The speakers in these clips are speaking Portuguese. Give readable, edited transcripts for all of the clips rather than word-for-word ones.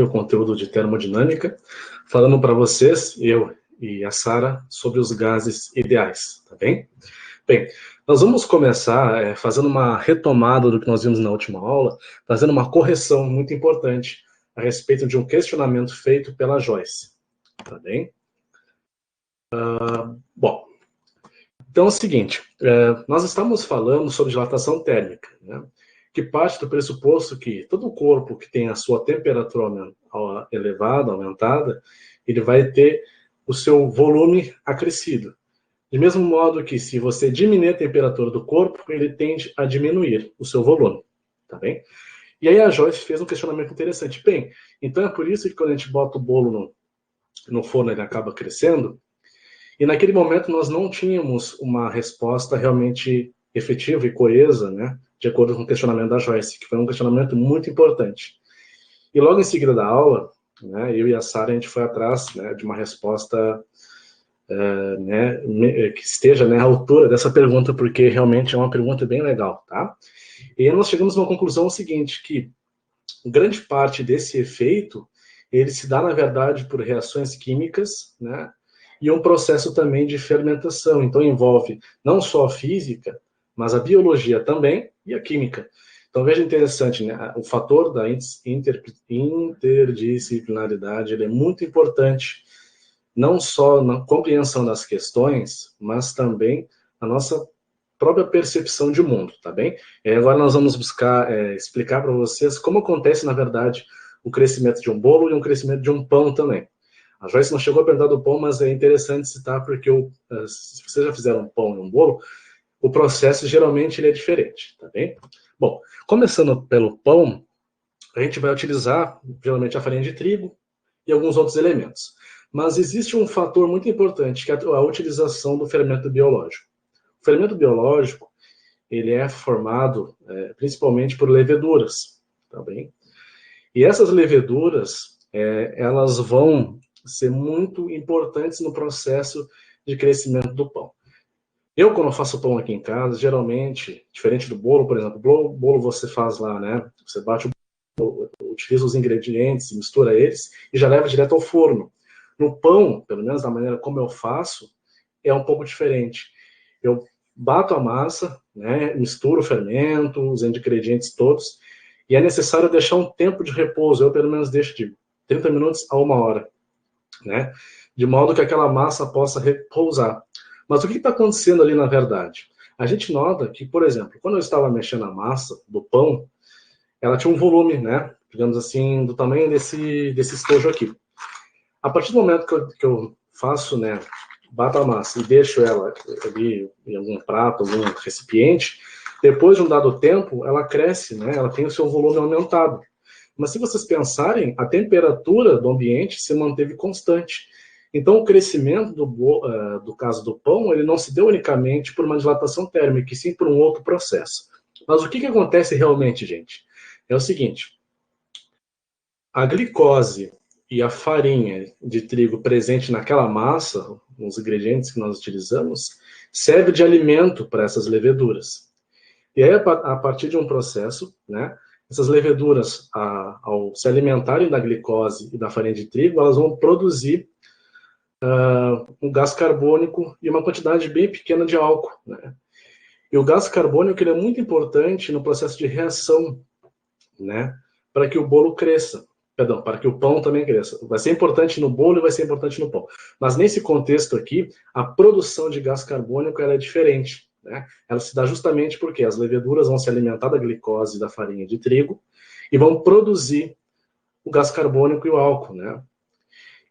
o conteúdo de termodinâmica, falando para vocês, eu e a Sara, sobre os gases ideais, tá bem? Bem, nós vamos começar fazendo uma retomada do que nós vimos na última aula, fazendo uma correção muito importante a respeito de um questionamento feito pela Joyce, tá bem? Bom, então é o seguinte, nós estamos falando sobre dilatação térmica, né? Que parte do pressuposto que todo corpo que tem a sua temperatura elevada, aumentada, ele vai ter o seu volume acrescido. De mesmo modo que se você diminuir a temperatura do corpo, ele tende a diminuir o seu volume, tá bem? E aí a Joyce fez um questionamento interessante. Bem, então é por isso que quando a gente bota o bolo no forno, ele acaba crescendo, e naquele momento nós não tínhamos uma resposta realmente efetiva e coesa, né? De acordo com o questionamento da Joyce, que foi um questionamento muito importante. E logo em seguida da aula, né, eu e a Sara, a gente foi atrás, né, de uma resposta né, que esteja, né, à altura dessa pergunta, porque realmente é uma pergunta bem legal, tá? E aí nós chegamos a uma conclusão seguinte, que grande parte desse efeito, ele se dá, na verdade, por reações químicas, né, e um processo também de fermentação. Então envolve não só a física, mas a biologia também e a química. Então veja interessante, né? O fator da interdisciplinaridade, ele é muito importante, não só na compreensão das questões, mas também na nossa própria percepção de mundo, tá bem? E agora nós vamos buscar explicar para vocês como acontece, na verdade, o crescimento de um bolo e o crescimento de um pão também. A Joyce não chegou a perguntar do pão, mas é interessante citar porque se vocês já fizeram um pão e um bolo, o processo geralmente ele é diferente, tá bem? Bom, começando pelo pão, a gente vai utilizar geralmente a farinha de trigo e alguns outros elementos. Mas existe um fator muito importante, que é a utilização do fermento biológico. O fermento biológico, ele é formado principalmente por leveduras, tá bem? E essas leveduras, elas vão ser muito importantes no processo de crescimento do pão. Eu, quando eu faço pão aqui em casa, geralmente, diferente do bolo, por exemplo, o bolo você faz lá, né? Você bate o bolo, utiliza os ingredientes, mistura eles e já leva direto ao forno. No pão, pelo menos da maneira como eu faço, é um pouco diferente. Eu bato a massa, né? Misturo o fermento, os ingredientes todos, e é necessário deixar um tempo de repouso. Eu, pelo menos, deixo de 30 minutos a 1 hora, né? De modo que aquela massa possa repousar. Mas o que está acontecendo ali, na verdade? A gente nota que, por exemplo, quando eu estava mexendo a massa do pão, ela tinha um volume, né? Digamos assim, do tamanho desse estojo aqui. A partir do momento que eu faço, né? Bato a massa e deixo ela ali em algum prato, algum recipiente, depois de um dado tempo, ela cresce, né? Ela tem o seu volume aumentado. Mas se vocês pensarem, a temperatura do ambiente se manteve constante. Então, o crescimento do caso do pão, ele não se deu unicamente por uma dilatação térmica, e sim por um outro processo. Mas o que acontece realmente, gente? É o seguinte, a glicose e a farinha de trigo presente naquela massa, nos ingredientes que nós utilizamos, serve de alimento para essas leveduras. E aí, a partir de um processo, né, essas leveduras, ao se alimentarem da glicose e da farinha de trigo, elas vão produzir um gás carbônico e uma quantidade bem pequena de álcool, né? E o gás carbônico ele é muito importante no processo de reação, né? Para que o bolo cresça. Perdão, para que o pão também cresça. Vai ser importante no bolo e vai ser importante no pão. Mas nesse contexto aqui, a produção de gás carbônico ela é diferente, né? Ela se dá justamente porque as leveduras vão se alimentar da glicose e da farinha de trigo e vão produzir o gás carbônico e o álcool, né?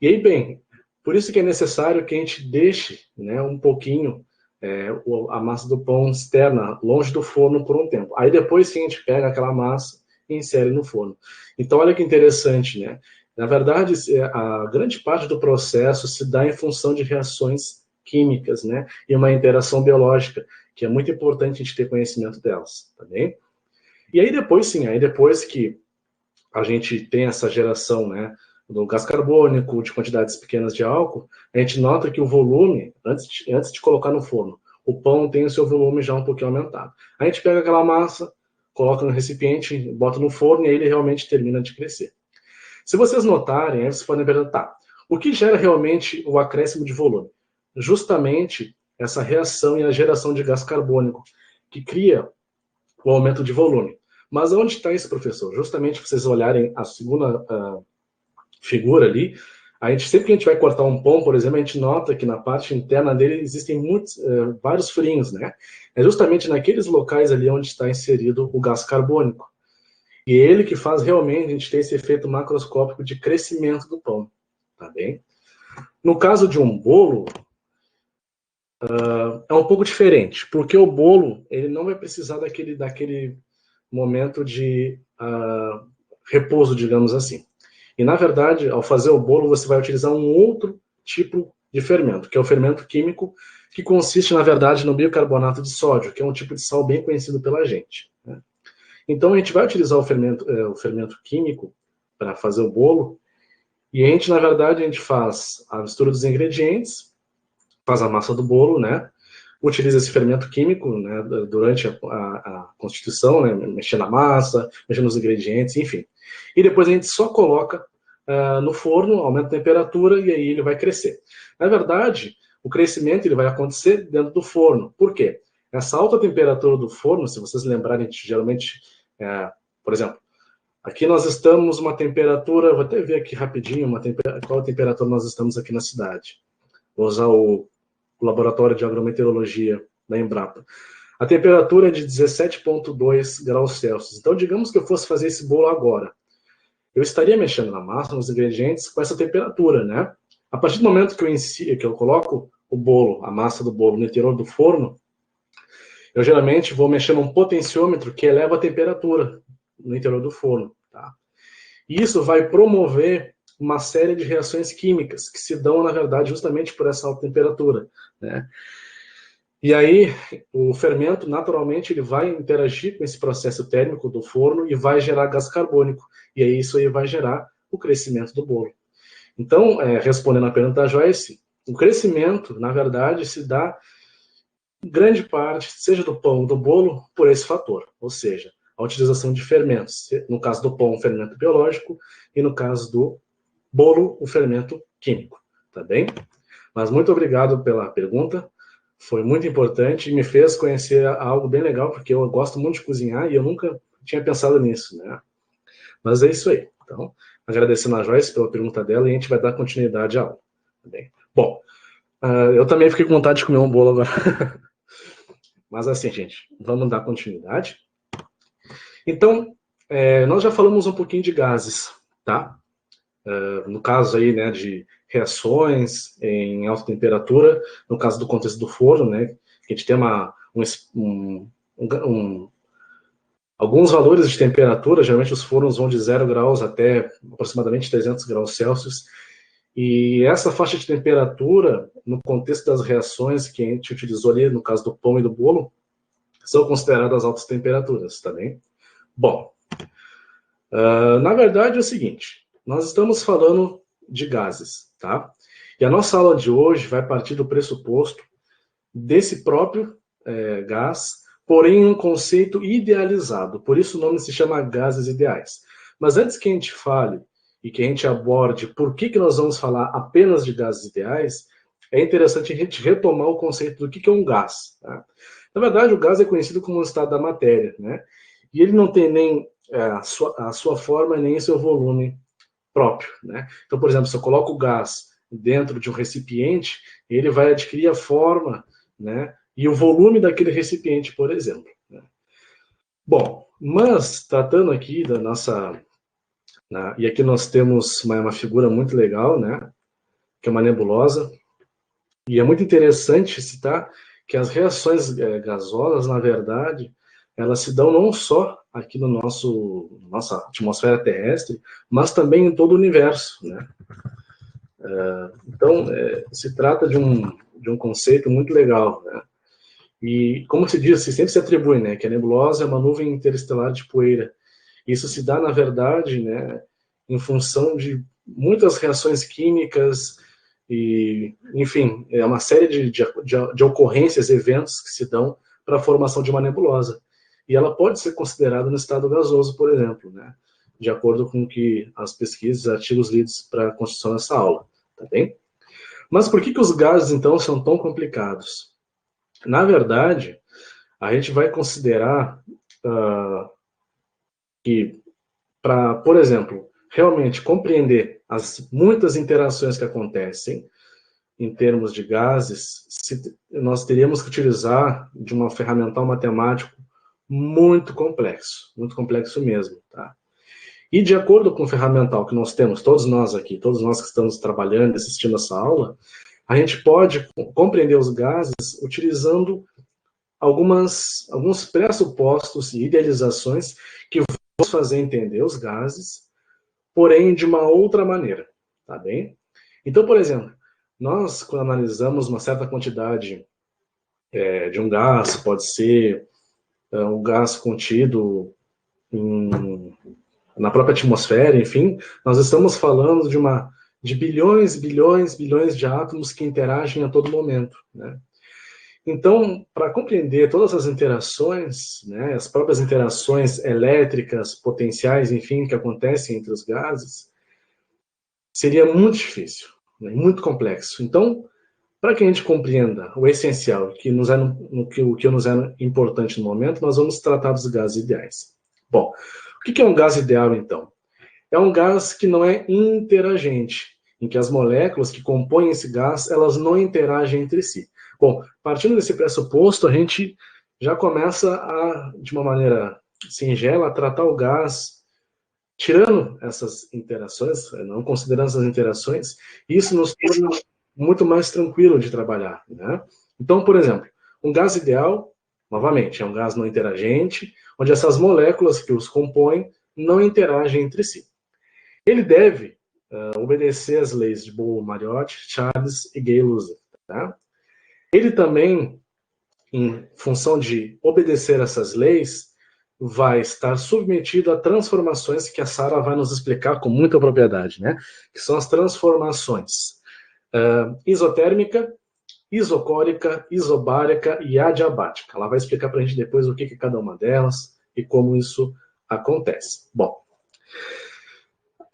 E aí, bem, por isso que é necessário que a gente deixe, né, um pouquinho a massa do pão externa, longe do forno por um tempo. Aí depois sim a gente pega aquela massa e insere no forno. Então olha que interessante, né? Na verdade, a grande parte do processo se dá em função de reações químicas, né? E uma interação biológica, que é muito importante a gente ter conhecimento delas, tá bem? E aí depois sim, aí depois que a gente tem essa geração, né, do gás carbônico, de quantidades pequenas de álcool, a gente nota que o volume, antes de colocar no forno, o pão tem o seu volume já um pouquinho aumentado. A gente pega aquela massa, coloca no recipiente, bota no forno e aí ele realmente termina de crescer. Se vocês notarem, aí vocês podem perguntar, o que gera realmente o acréscimo de volume? Justamente essa reação e a geração de gás carbônico, que cria o aumento de volume. Mas onde está isso, professor? Justamente, se vocês olharem a segunda figura ali, sempre que a gente vai cortar um pão, por exemplo, a gente nota que na parte interna dele existem vários furinhos, né? É justamente naqueles locais ali onde está inserido o gás carbônico. E é ele que faz realmente a gente ter esse efeito macroscópico de crescimento do pão, tá bem? No caso de um bolo, é um pouco diferente, porque o bolo ele não vai precisar daquele momento de repouso, digamos assim. E, na verdade, ao fazer o bolo, você vai utilizar um outro tipo de fermento, que é o fermento químico, que consiste, na verdade, no bicarbonato de sódio, que é um tipo de sal bem conhecido pela gente, né? Então, a gente vai utilizar o fermento químico para fazer o bolo, e a gente, na verdade, a gente faz a mistura dos ingredientes, faz a massa do bolo, né? Utiliza esse fermento químico, né, durante a constituição, né, mexendo na massa, mexendo nos ingredientes, enfim. E depois a gente só coloca no forno, aumenta a temperatura e aí ele vai crescer. Na verdade, o crescimento ele vai acontecer dentro do forno. Por quê? Essa alta temperatura do forno, se vocês lembrarem, geralmente, por exemplo, aqui nós estamos uma temperatura, vou até ver aqui rapidinho qual a temperatura nós estamos aqui na cidade. Vou usar o Laboratório de Agrometeorologia da Embrapa. A temperatura é de 17,2 graus Celsius. Então, digamos que eu fosse fazer esse bolo agora. Eu estaria mexendo na massa, nos ingredientes, com essa temperatura, né? A partir do momento que eu coloco o bolo, a massa do bolo no interior do forno, eu geralmente vou mexer num potenciômetro que eleva a temperatura no interior do forno, tá? E isso vai promover uma série de reações químicas que se dão, na verdade, justamente por essa alta temperatura, né? E aí, o fermento, naturalmente, ele vai interagir com esse processo térmico do forno e vai gerar gás carbônico. E aí, isso aí vai gerar o crescimento do bolo. Então, respondendo à pergunta da Joyce, o crescimento, na verdade, se dá em grande parte, seja do pão ou do bolo, por esse fator. Ou seja, a utilização de fermentos. No caso do pão, o fermento biológico, e no caso do bolo, o fermento químico. Tá bem? Mas muito obrigado pela pergunta. Foi muito importante e me fez conhecer algo bem legal, porque eu gosto muito de cozinhar e eu nunca tinha pensado nisso, né? Mas é isso aí. Então, agradecendo a Joyce pela pergunta dela e a gente vai dar continuidade à aula. Tá bem? Bom, eu também fiquei com vontade de comer um bolo agora. Mas assim, gente, vamos dar continuidade. Então, nós já falamos um pouquinho de gases, tá? No caso aí, né, de reações em alta temperatura, no caso do contexto do forno, né, que a gente tem alguns valores de temperatura, geralmente os fornos vão de 0 graus até aproximadamente 300 graus Celsius, e essa faixa de temperatura, no contexto das reações que a gente utilizou ali, no caso do pão e do bolo, são consideradas altas temperaturas, tá bem? Bom, na verdade é o seguinte, nós estamos falando de gases, tá? E a nossa aula de hoje vai partir do pressuposto desse próprio gás, porém um conceito idealizado, por isso o nome se chama gases ideais. Mas antes que a gente fale e que a gente aborde por que nós vamos falar apenas de gases ideais, é interessante a gente retomar o conceito do que é um gás, tá? Na verdade, o gás é conhecido como o estado da matéria, né? E ele não tem nem a sua forma nem seu volume próprio, né? Então, por exemplo, se eu coloco o gás dentro de um recipiente, ele vai adquirir a forma, né, e o volume daquele recipiente, por exemplo, né? Bom, mas tratando aqui da nossa... e aqui nós temos uma figura muito legal, né, que é uma nebulosa, e é muito interessante citar que as reações gasosas, na verdade, elas se dão não só aqui no nossa atmosfera terrestre, mas também em todo o universo, né? Então, se trata de um conceito muito legal, né? E, como se diz, sempre se atribui, né, que a nebulosa é uma nuvem interestelar de poeira. Isso se dá, na verdade, né, em função de muitas reações químicas e, enfim, é uma série de ocorrências, eventos que se dão para a formação de uma nebulosa. E ela pode ser considerada no estado gasoso, por exemplo, né? de acordo com que as pesquisas, artigos lidos para a construção dessa aula, tá bem? Mas por que os gases, então, são tão complicados? Na verdade, a gente vai considerar que, para, por exemplo, realmente compreender as muitas interações que acontecem em termos de gases, nós teríamos que utilizar de uma ferramental matemático muito complexo mesmo, tá? E de acordo com o ferramental que nós temos, todos nós aqui, todos nós que estamos trabalhando, assistindo essa aula, a gente pode compreender os gases utilizando alguns pressupostos e idealizações que vão fazer entender os gases, porém de uma outra maneira, tá bem? Então, por exemplo, nós, quando analisamos uma certa quantidade de um gás, pode ser um gás contido na própria atmosfera, enfim, nós estamos falando de bilhões de átomos que interagem a todo momento, né? Então, para compreender todas as interações, né, as próprias interações elétricas, potenciais, enfim, que acontecem entre os gases, seria muito difícil, né, muito complexo. Então, para que a gente compreenda o essencial, o que nos é importante no momento, nós vamos tratar dos gases ideais. Bom, o que é um gás ideal, então? É um gás que não é interagente, em que as moléculas que compõem esse gás, elas não interagem entre si. Bom, partindo desse pressuposto, a gente já começa de uma maneira singela, a tratar o gás, tirando essas interações, não considerando essas interações, isso nos torna muito mais tranquilo de trabalhar, né? Então, por exemplo, um gás ideal, novamente, é um gás não interagente, onde essas moléculas que os compõem não interagem entre si. Ele deve obedecer às leis de Bohr-Mariotti, Charles e Gay-Lussac, tá? Ele também, em função de obedecer essas leis, vai estar submetido a transformações que a Sara vai nos explicar com muita propriedade, né? Que são as transformações isotérmica, isocórica, isobárica e adiabática. Ela vai explicar para a gente depois o que é cada uma delas e como isso acontece. Bom,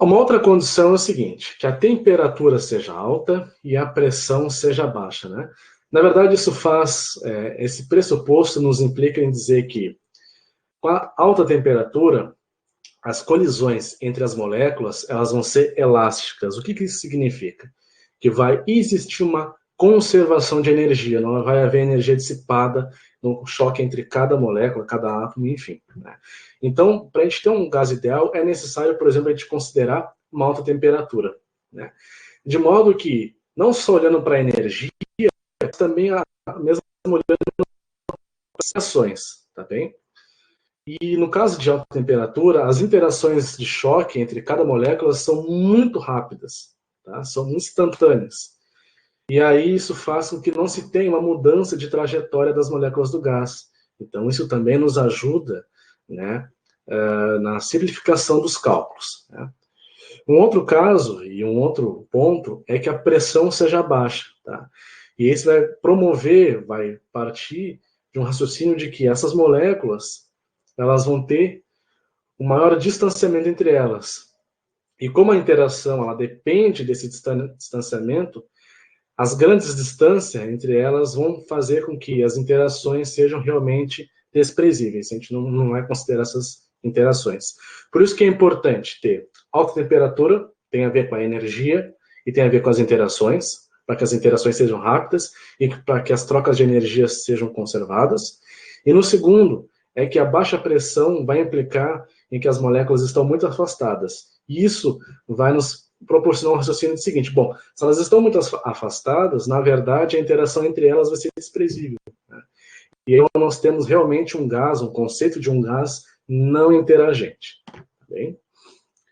uma outra condição é o seguinte, que a temperatura seja alta e a pressão seja baixa, né? Na verdade, esse pressuposto nos implica em dizer que, com a alta temperatura, as colisões entre as moléculas, elas vão ser elásticas. O que isso significa? Que vai existir uma conservação de energia, não vai haver energia dissipada no choque entre cada molécula, cada átomo, enfim, né? Então, para a gente ter um gás ideal, é necessário, por exemplo, a gente considerar uma alta temperatura, né? De modo que, não só olhando para a energia, mas também mesmo olhando para as ações, tá bem? E no caso de alta temperatura, as interações de choque entre cada molécula são muito rápidas, tá? São instantâneas. E aí isso faz com que não se tenha uma mudança de trajetória das moléculas do gás. Então isso também nos ajuda, né, na simplificação dos cálculos, né? Um outro caso e um outro ponto é que a pressão seja baixa, tá? E esse vai partir de um raciocínio de que essas moléculas elas vão ter um maior distanciamento entre elas. E como a interação ela depende desse distanciamento, as grandes distâncias entre elas vão fazer com que as interações sejam realmente desprezíveis. A gente não vai considerar essas interações. Por isso que é importante ter alta temperatura, tem a ver com a energia e tem a ver com as interações, para que as interações sejam rápidas e para que as trocas de energia sejam conservadas. E no segundo, é que a baixa pressão vai implicar em que as moléculas estão muito afastadas. E isso vai nos proporcionar um raciocínio do seguinte, bom, se elas estão muito afastadas, na verdade, a interação entre elas vai ser desprezível, né? E aí nós temos realmente um gás, um conceito de um gás não interagente. Tá bem?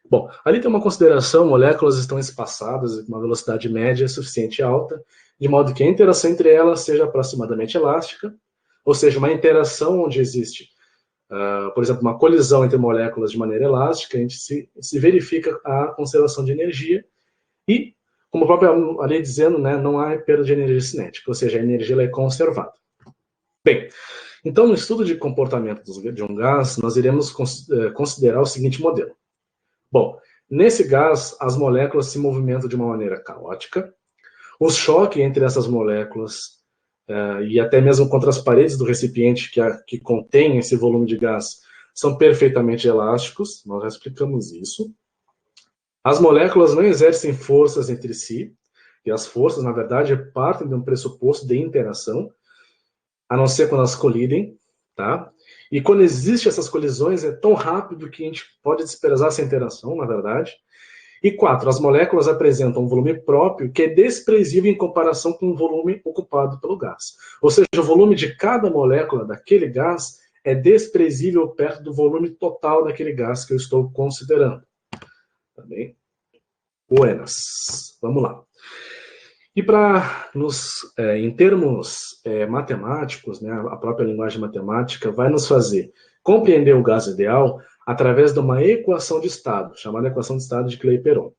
Bom, ali tem uma consideração, moléculas estão espaçadas com uma velocidade média suficiente alta, de modo que a interação entre elas seja aproximadamente elástica, ou seja, uma interação onde existe por exemplo, uma colisão entre moléculas de maneira elástica, a gente se verifica a conservação de energia e, como a própria lei dizendo, né, não há perda de energia cinética, ou seja, a energia é conservada. Bem, então no estudo de comportamento de um gás, nós iremos considerar o seguinte modelo. Bom, nesse gás, as moléculas se movimentam de uma maneira caótica. O choque entre essas moléculas e até mesmo contra as paredes do recipiente que contém esse volume de gás são perfeitamente elásticos, nós já explicamos isso. As moléculas não exercem forças entre si, e as forças, na verdade, partem de um pressuposto de interação, a não ser quando elas colidem, tá? E quando existem essas colisões, é tão rápido que a gente pode desprezar essa interação, na verdade. E 4, as moléculas apresentam um volume próprio que é desprezível em comparação com o volume ocupado pelo gás. Ou seja, o volume de cada molécula daquele gás é desprezível perto do volume total daquele gás que eu estou considerando. Tá bem? Buenas. Vamos lá. E em termos matemáticos, né, a própria linguagem matemática vai nos fazer compreender o gás ideal através de uma equação de estado, chamada equação de estado de Clapeyron,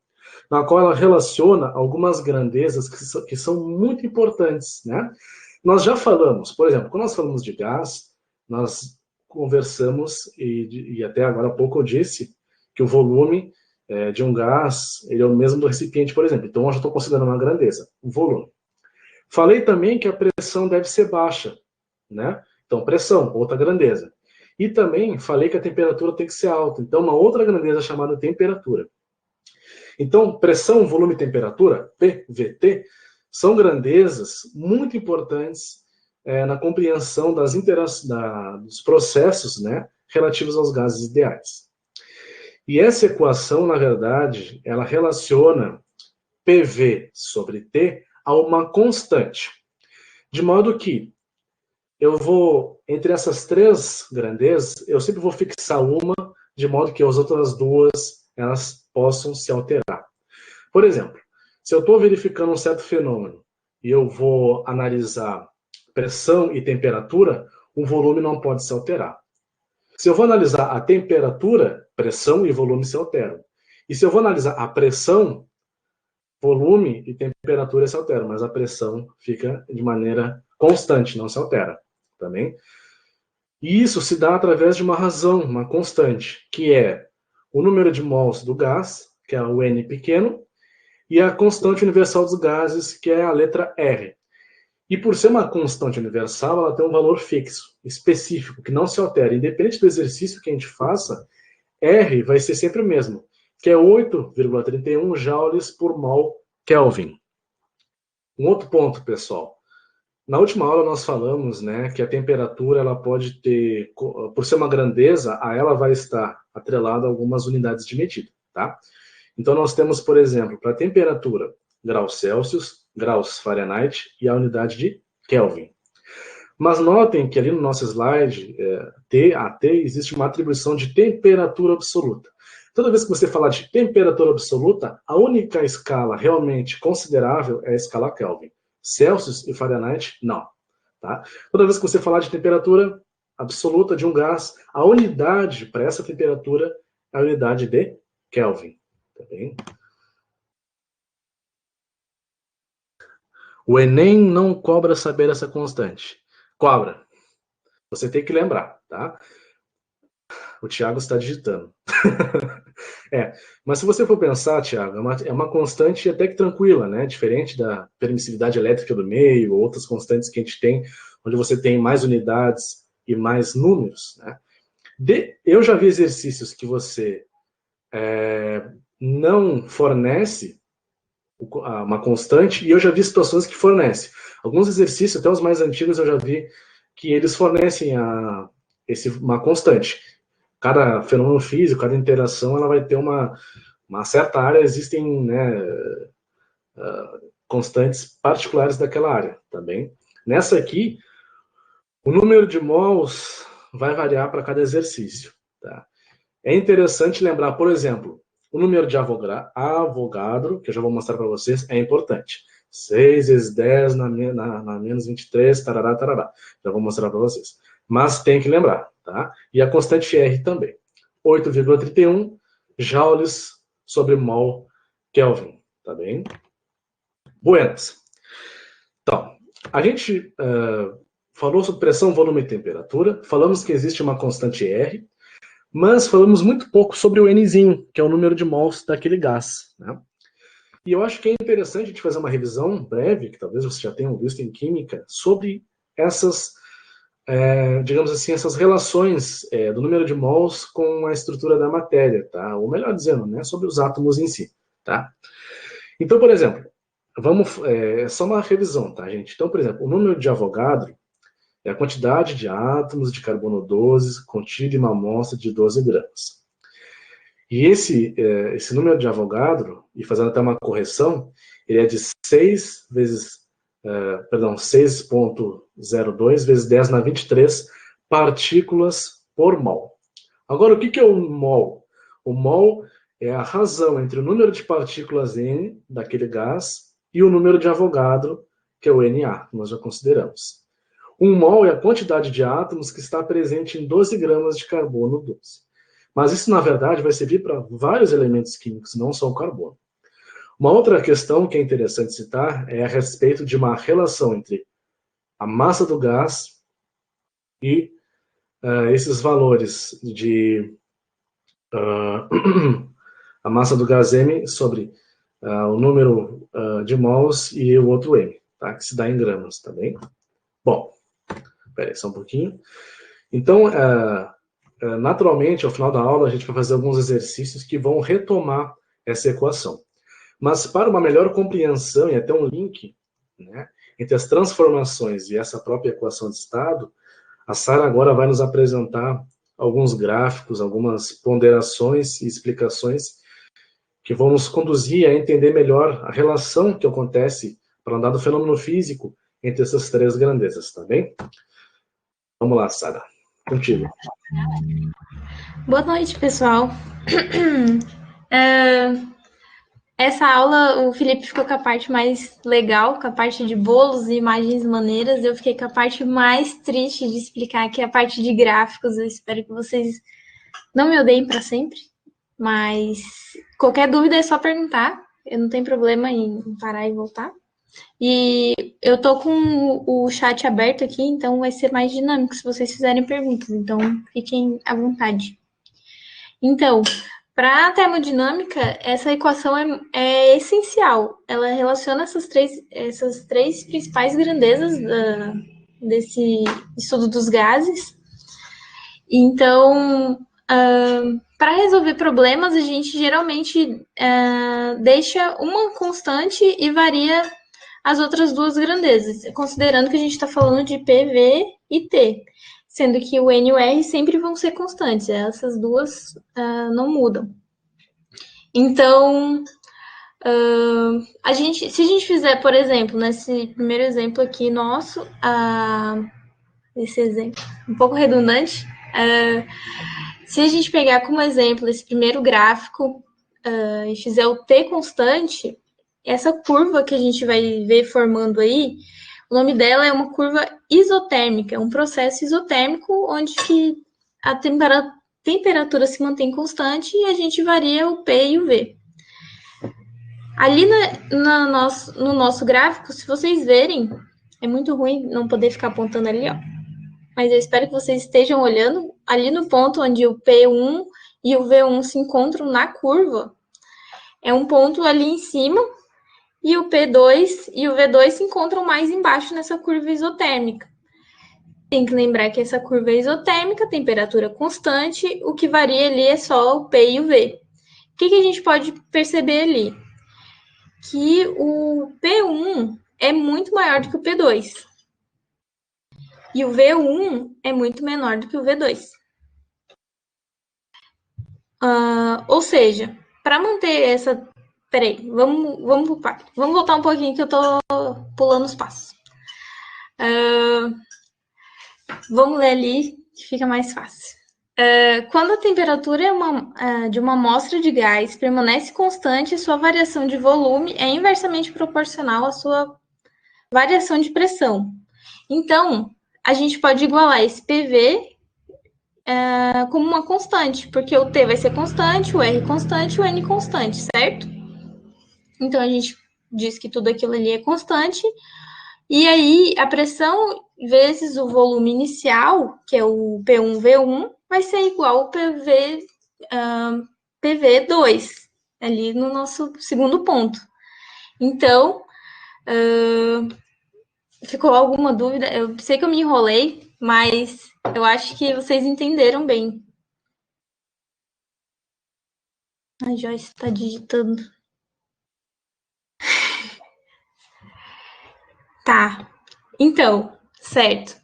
na qual ela relaciona algumas grandezas que são muito importantes, né? Nós já falamos, por exemplo, quando nós falamos de gás, nós conversamos, e até agora há pouco eu disse, que o volume de um gás, ele é o mesmo do recipiente, por exemplo. Então, eu já estou considerando uma grandeza, o volume. Falei também que a pressão deve ser baixa, né? Então, pressão, outra grandeza. E também falei que a temperatura tem que ser alta. Então, uma outra grandeza chamada temperatura. Então, pressão, volume e temperatura, PVT, são grandezas muito importantes na compreensão dos processos, né, relativos aos gases ideais. E essa equação, na verdade, ela relaciona PV sobre T a uma constante. De modo que eu vou, entre essas três grandezas, eu sempre vou fixar uma, de modo que as outras duas, elas possam se alterar. Por exemplo, se eu estou verificando um certo fenômeno e eu vou analisar pressão e temperatura, o volume não pode se alterar. Se eu vou analisar a temperatura, pressão e volume se alteram. E se eu vou analisar a pressão, volume e temperatura se alteram, mas a pressão fica de maneira constante, não se altera. Também. E isso se dá através de uma razão, uma constante, que é o número de mols do gás, que é o N pequeno, e a constante universal dos gases, que é a letra R. E por ser uma constante universal, ela tem um valor fixo, específico, que não se altera. Independente do exercício que a gente faça, R vai ser sempre o mesmo, que é 8,31 joules por mol Kelvin. Um outro ponto, pessoal. Na última aula nós falamos, né, que a temperatura ela pode ter, por ser uma grandeza, a ela vai estar atrelada a algumas unidades de medida, tá? Então nós temos, por exemplo, para a temperatura, graus Celsius, graus Fahrenheit e a unidade de Kelvin. Mas notem que ali no nosso slide, a T, existe uma atribuição de temperatura absoluta. Toda vez que você falar de temperatura absoluta, a única escala realmente considerável é a escala Kelvin. Celsius e Fahrenheit, não. Tá? Toda vez que você falar de temperatura absoluta de um gás, a unidade para essa temperatura é a unidade de Kelvin. Tá bem? O Enem não cobra saber essa constante. Cobra. Você tem que lembrar, tá? O Thiago está digitando. Mas se você for pensar, Thiago, é uma constante até que tranquila, né? Diferente da permissividade elétrica do meio, ou outras constantes que a gente tem, onde você tem mais unidades e mais números, né? Eu já vi exercícios que você não fornece uma constante, e eu já vi situações que fornece. Alguns exercícios, até os mais antigos, eu já vi que eles fornecem uma constante. Cada fenômeno físico, cada interação, ela vai ter uma certa área, existem, né, constantes particulares daquela área, tá bem? Nessa aqui, o número de mols vai variar para cada exercício, tá? É interessante lembrar, por exemplo, o número de Avogadro, que eu já vou mostrar para vocês, é importante. 6 vezes 10 na menos 23, tarará, tarará. Já vou mostrar para vocês. Mas tem que lembrar, tá? E a constante R também. 8,31 joules sobre mol Kelvin, tá bem? Buenas. Então, a gente falou sobre pressão, volume e temperatura, falamos que existe uma constante R, Mas falamos muito pouco sobre o Nzinho, que é o número de mols daquele gás, né? E eu acho que é interessante a gente fazer uma revisão breve, que talvez vocês já tenham visto em química, sobre essas, digamos assim, essas relações do número de mols com a estrutura da matéria, tá? Ou melhor dizendo, né, sobre os átomos em si, tá? Então, por exemplo, só uma revisão, tá, gente? Então, por exemplo, o número de Avogadro é a quantidade de átomos de carbono 12 contido em uma amostra de 12 gramas. E esse número de Avogadro, e fazendo até uma correção, ele é de 6,02 vezes 10 na 23 partículas por mol. Agora, o que é o mol? O mol é a razão entre o número de partículas N daquele gás e o número de Avogadro, que é o Na, que nós já consideramos. Um mol é a quantidade de átomos que está presente em 12 gramas de carbono 12. Mas isso, na verdade, vai servir para vários elementos químicos, não só o carbono. Uma outra questão que é interessante citar é a respeito de uma relação entre a massa do gás e esses valores de a massa do gás M sobre o número de mols e o outro M, tá? Que se dá em gramas, tá bem? Bom, espera aí só um pouquinho. Então, naturalmente, ao final da aula, a gente vai fazer alguns exercícios que vão retomar essa equação. Mas para uma melhor compreensão e até um link, né, entre as transformações e essa própria equação de estado, a Sara agora vai nos apresentar alguns gráficos, algumas ponderações e explicações que vão nos conduzir a entender melhor a relação que acontece para um dado fenômeno físico entre essas três grandezas, tá bem? Vamos lá, Sara. Contigo. Boa noite, pessoal. Essa aula, o Felipe ficou com a parte mais legal, com a parte de bolos e imagens maneiras. Eu fiquei com a parte mais triste de explicar, que é a parte de gráficos. Eu espero que vocês não me odeiem para sempre, mas qualquer dúvida é só perguntar. Eu não tenho problema em parar e voltar. E eu tô com o chat aberto aqui, então vai ser mais dinâmico se vocês fizerem perguntas. Então, fiquem à vontade. Então, para a termodinâmica, essa equação é essencial. Ela relaciona essas três principais grandezas desse estudo dos gases. Então, para resolver problemas, a gente geralmente deixa uma constante e varia as outras duas grandezas, considerando que a gente está falando de PV e T, sendo que o N e o R sempre vão ser constantes, essas duas não mudam. Então, se a gente fizer, por exemplo, nesse primeiro exemplo aqui nosso, esse exemplo um pouco redundante, se a gente pegar como exemplo esse primeiro gráfico e fizer o T constante, essa curva que a gente vai ver formando aí, o nome dela é uma curva isotérmica, é um processo isotérmico onde que a temperatura se mantém constante e a gente varia o P e o V. Ali no nosso gráfico, se vocês verem, é muito ruim não poder ficar apontando ali, ó. Mas eu espero que vocês estejam olhando ali no ponto onde o P1 e o V1 se encontram na curva. É um ponto ali em cima e o P2 e o V2 se encontram mais embaixo nessa curva isotérmica. Tem que lembrar que essa curva é isotérmica, temperatura constante, o que varia ali é só o P e o V. O que a gente pode perceber ali? Que o P1 é muito maior do que o P2. E o V1 é muito menor do que o V2. Ou seja, para manter essa... Peraí, vamos voltar um pouquinho que eu tô pulando os passos. Vamos ler ali, que fica mais fácil. Quando a temperatura de uma amostra de gás permanece constante, sua variação de volume é inversamente proporcional à sua variação de pressão. Então, a gente pode igualar esse PV como uma constante, porque o T vai ser constante, o R constante e o N constante, certo? Então, a gente diz que tudo aquilo ali é constante, e aí a pressão vezes o volume inicial, que é o P1, V1, vai ser igual o PV2, ali no nosso segundo ponto. Então, ficou alguma dúvida? Eu sei que eu me enrolei, mas eu acho que vocês entenderam bem. A Joyce está digitando. Tá. Então, certo.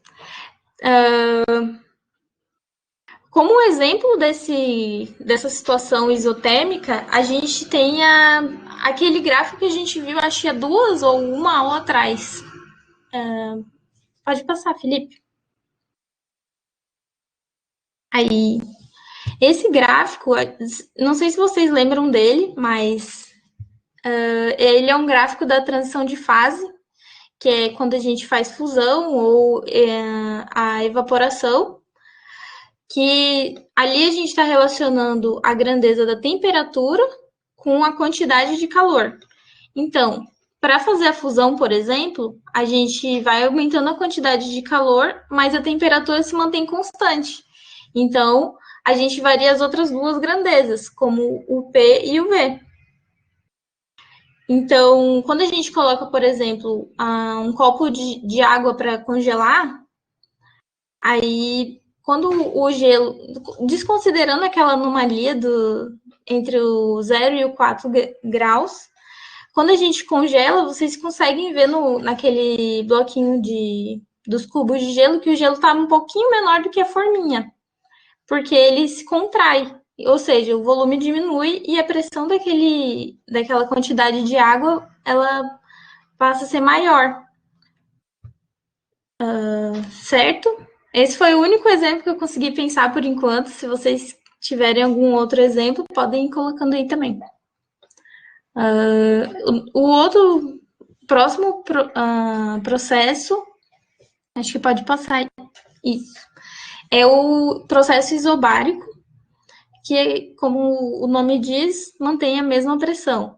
Como exemplo dessa situação isotérmica, a gente tem aquele gráfico que a gente viu, acho que há 2 ou 1 aula atrás. Pode passar, Felipe. Aí, esse gráfico, não sei se vocês lembram dele, mas ele é um gráfico da transição de fase, que é quando a gente faz fusão ou a evaporação, que ali a gente está relacionando a grandeza da temperatura com a quantidade de calor. Então, para fazer a fusão, por exemplo, a gente vai aumentando a quantidade de calor, mas a temperatura se mantém constante. Então, a gente varia as outras duas grandezas, como o P e o V. Então, quando a gente coloca, por exemplo, um copo de água para congelar, aí, quando o gelo, desconsiderando aquela anomalia entre o 0 e o 4 graus, quando a gente congela, vocês conseguem ver naquele bloquinho dos cubos de gelo que o gelo está um pouquinho menor do que a forminha, porque ele se contrai, ou seja, o volume diminui e a pressão daquela quantidade de água, ela passa a ser maior. Certo? Esse foi o único exemplo que eu consegui pensar por enquanto. Se vocês tiverem algum outro exemplo, podem ir colocando aí também. O outro próximo processo, acho que pode passar isso, é o processo isobárico, que, como o nome diz, mantém a mesma pressão.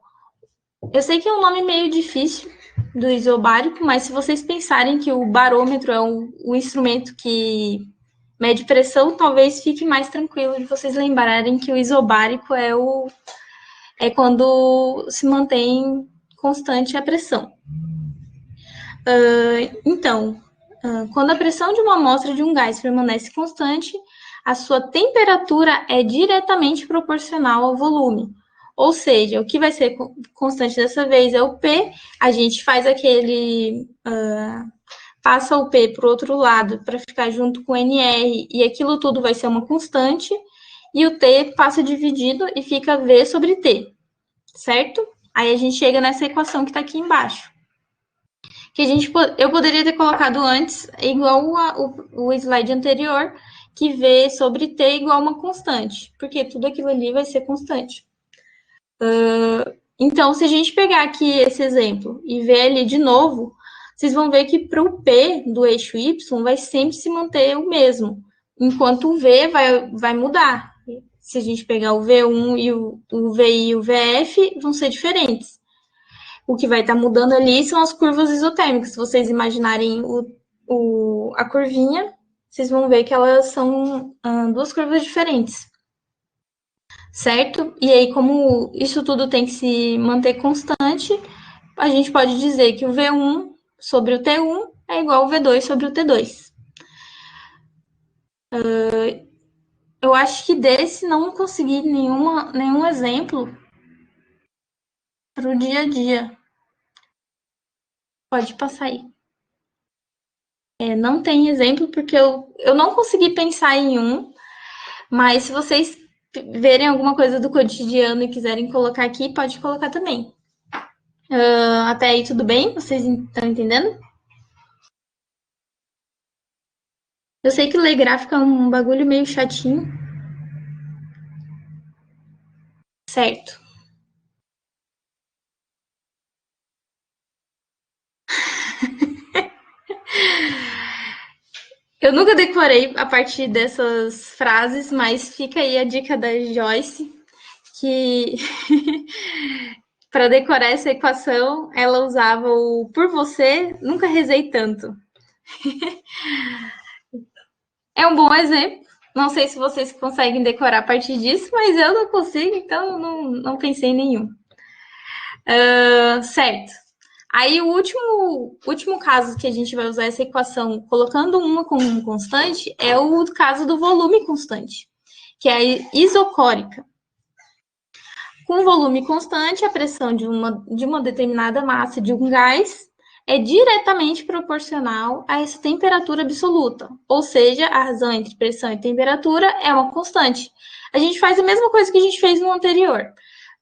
Eu sei que é um nome meio difícil do isobárico, mas se vocês pensarem que o barômetro é o instrumento que mede pressão, talvez fique mais tranquilo de vocês lembrarem que o isobárico é quando se mantém constante a pressão. Então, quando a pressão de uma amostra de um gás permanece constante, a sua temperatura é diretamente proporcional ao volume. Ou seja, o que vai ser constante dessa vez é o P, a gente faz passa o P para o outro lado para ficar junto com o NR, e aquilo tudo vai ser uma constante, e o T passa dividido e fica V sobre T, certo? Aí a gente chega nessa equação que está aqui embaixo. Que eu poderia ter colocado antes, igual o slide anterior, que V sobre T igual a uma constante, porque tudo aquilo ali vai ser constante. Então, se a gente pegar aqui esse exemplo e ver ali de novo, vocês vão ver que para o P do eixo Y vai sempre se manter o mesmo, enquanto o V vai mudar. Se a gente pegar o V1 e o VI e o VF, vão ser diferentes. O que vai estar mudando ali são as curvas isotérmicas. Se vocês imaginarem a curvinha, vocês vão ver que elas são duas curvas diferentes. Certo? E aí, como isso tudo tem que se manter constante, a gente pode dizer que o V1 sobre o T1 é igual ao V2 sobre o T2. Eu acho que desse não consegui nenhum exemplo para o dia a dia. Pode passar aí. Não tem exemplo porque eu não consegui pensar em um, mas se vocês verem alguma coisa do cotidiano e quiserem colocar aqui, pode colocar também. Até aí tudo bem? Vocês estão entendendo? Eu sei que ler gráfico é um bagulho meio chatinho. Certo. Eu nunca decorei a partir dessas frases, mas fica aí a dica da Joyce, que para decorar essa equação, ela usava o por você, nunca rezei tanto. É um bom exemplo, Não sei se vocês conseguem decorar a partir disso, mas eu não consigo, então não pensei em nenhum. Certo. Aí o último caso que a gente vai usar essa equação colocando uma como um constante é o caso do volume constante, que é a isocórica. Com volume constante, a pressão de uma determinada massa de um gás é diretamente proporcional a essa temperatura absoluta, ou seja, a razão entre pressão e temperatura é uma constante. A gente faz a mesma coisa que a gente fez no anterior.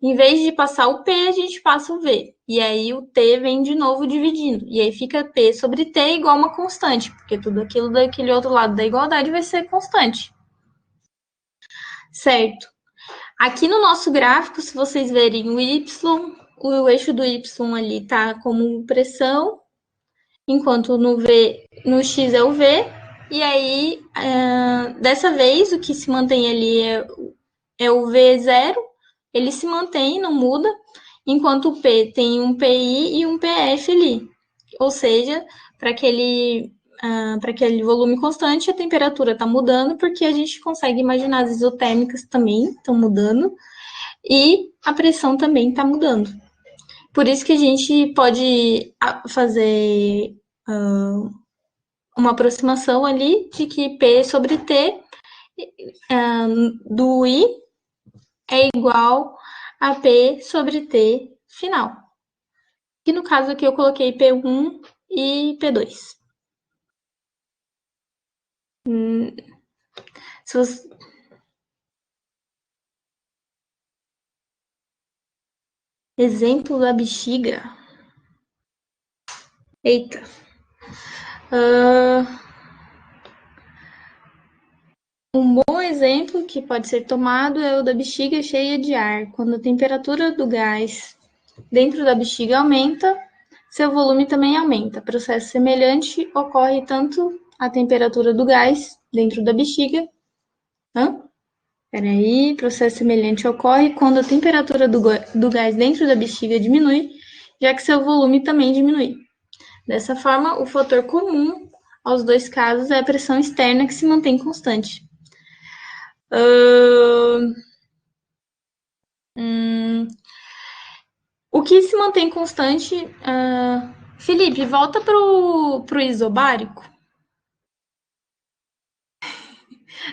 Em vez de passar o P, a gente passa o V. E aí o T vem de novo dividindo. E aí fica P sobre T igual a uma constante, porque tudo aquilo daquele outro lado da igualdade vai ser constante. Certo. Aqui no nosso gráfico, se vocês verem o Y, o eixo do Y ali está como pressão, enquanto no X é o V, e aí, dessa vez, o que se mantém ali é o V0, ele se mantém, não muda, enquanto o P tem um PI e um PF ali. Ou seja, para aquele volume constante, a temperatura está mudando, porque a gente consegue imaginar as isotérmicas também estão mudando, e a pressão também está mudando. Por isso que a gente pode fazer uma aproximação ali de que P sobre T do I é igual a P sobre T final. E no caso aqui eu coloquei P1 e P2. Se você... Exemplo da bexiga. Eita. Um bom exemplo que pode ser tomado é o da bexiga cheia de ar. Quando a temperatura do gás dentro da bexiga aumenta, seu volume também aumenta. Processo semelhante ocorre tanto a temperatura do gás dentro da bexiga. Processo semelhante ocorre quando a temperatura do gás dentro da bexiga diminui, já que seu volume também diminui. Dessa forma, o fator comum aos dois casos é a pressão externa que se mantém constante. O que se mantém constante... Felipe, volta pro isobárico.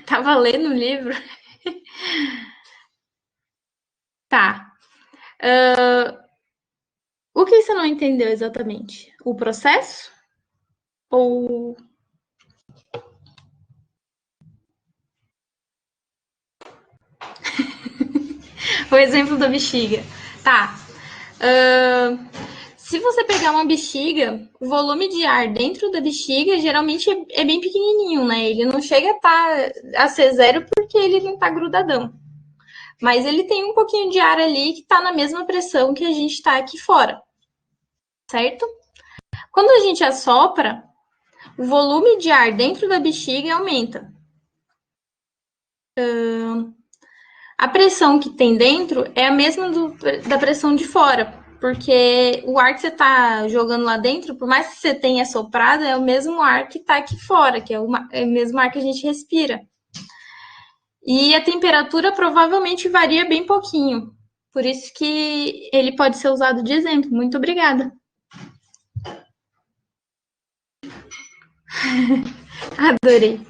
Tava lendo o livro. Tá. O que você não entendeu exatamente? O processo? Ou... o exemplo da bexiga. Tá. Se você pegar uma bexiga, o volume de ar dentro da bexiga geralmente é bem pequenininho, né? Ele não chega a ser zero porque ele não tá grudadão. Mas ele tem um pouquinho de ar ali que tá na mesma pressão que a gente tá aqui fora. Certo? Quando a gente assopra, o volume de ar dentro da bexiga aumenta. A pressão que tem dentro é a mesma da pressão de fora, porque o ar que você está jogando lá dentro, por mais que você tenha soprado, é o mesmo ar que está aqui fora, que é o mesmo ar que a gente respira. E a temperatura provavelmente varia bem pouquinho, por isso que ele pode ser usado de exemplo. Muito obrigada. Adorei.